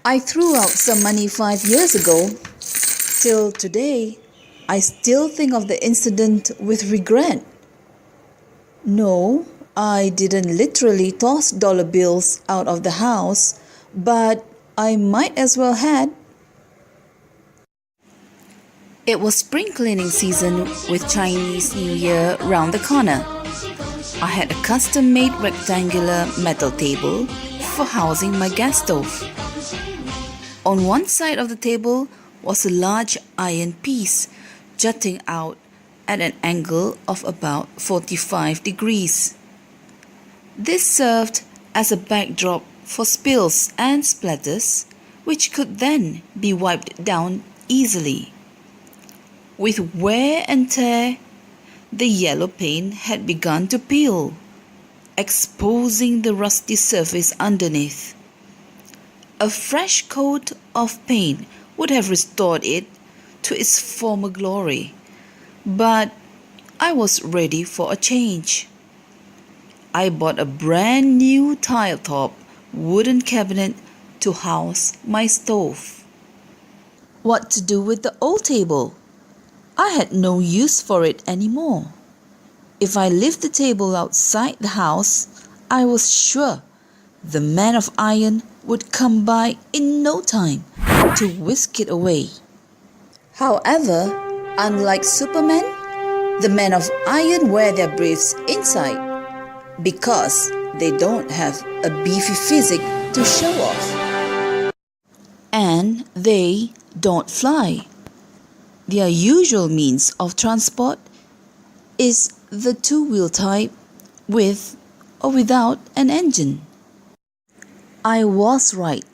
I threw out some money 5 years ago. Till today, I still think of the incident with regret. No, I didn't literally toss dollar bills out of the house, but I might as well had. It was spring cleaning season with Chinese New Year round the corner. I had a custom-made rectangular metal table for housing my gas stove. On one side of the table was a large iron piece jutting out at an angle of about 45 degrees. This served as a backdrop for spills and splatters, which could then be wiped down easily. With wear and tear, the yellow paint had begun to peel, exposing the rusty surface underneath. A fresh coat of paint would have restored it to its former glory, but I was ready for a change. I bought a brand new tile-top wooden cabinet to house my stove. What to do with the old table? I had no use for it anymore. If I left the table outside the house, I was sure the man of iron would come by in no time to whisk it away. However, unlike Superman, the men of iron wear their briefs inside because they don't have a beefy physique to show off. And they don't fly. Their usual means of transport is the two-wheel type with or without an engine. I was right.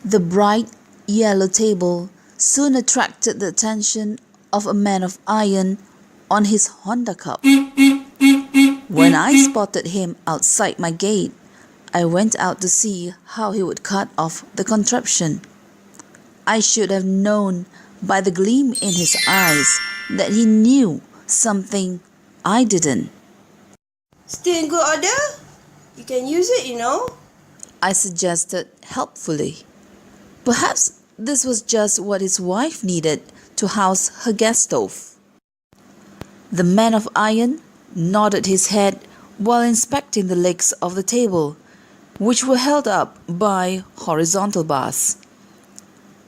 The bright yellow table soon attracted the attention of a man of iron on his Honda Cup. When I spotted him outside my gate, I went out to see how he would cut off the contraption. I should have known by the gleam in his eyes that he knew something I didn't. Still in good order? You can use it, you know. I suggested helpfully. Perhaps this was just what his wife needed to house her gas stove. The man of iron nodded his head while inspecting the legs of the table, which were held up by horizontal bars.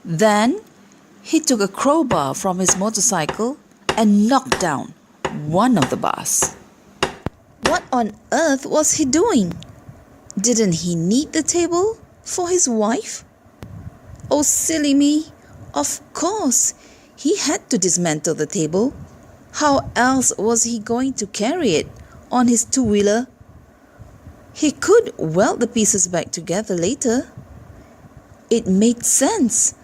Then he took a crowbar from his motorcycle and knocked down one of the bars. What on earth was he doing? Didn't he need the table for his wife? Oh, silly me. Of course, he had to dismantle the table. How else was he going to carry it on his two-wheeler? He could weld the pieces back together later. It made sense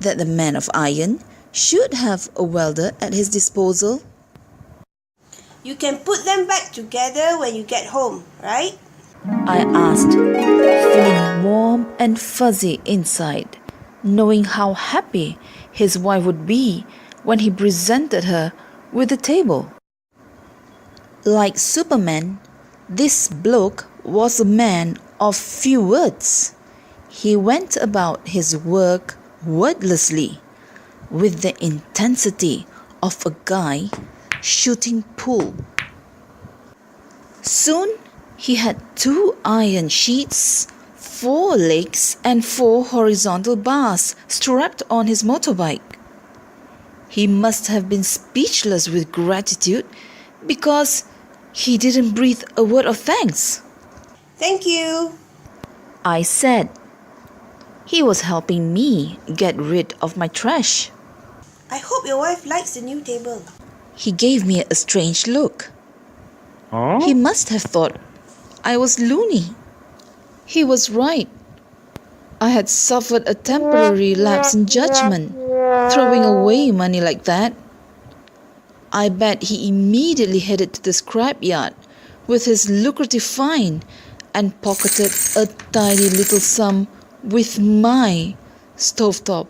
that the man of iron should have a welder at his disposal. You can put them back together when you get home, right? I asked, feeling warm and fuzzy inside, knowing how happy his wife would be when he presented her with the table. Like Superman, this bloke was a man of few words. He went about his work wordlessly, with the intensity of a guy shooting pool. Soon he had 2 iron sheets, 4 legs, and 4 horizontal bars strapped on his motorbike. He must have been speechless with gratitude because he didn't breathe a word of thanks. Thank you. I said. He was helping me get rid of my trash. I hope your wife likes the new table. He gave me a strange look. He must have thought I was loony. He was right. I had suffered a temporary lapse in judgment, throwing away money like that. I bet he immediately headed to the scrapyard with his lucrative find and pocketed a tidy little sum with my stovetop.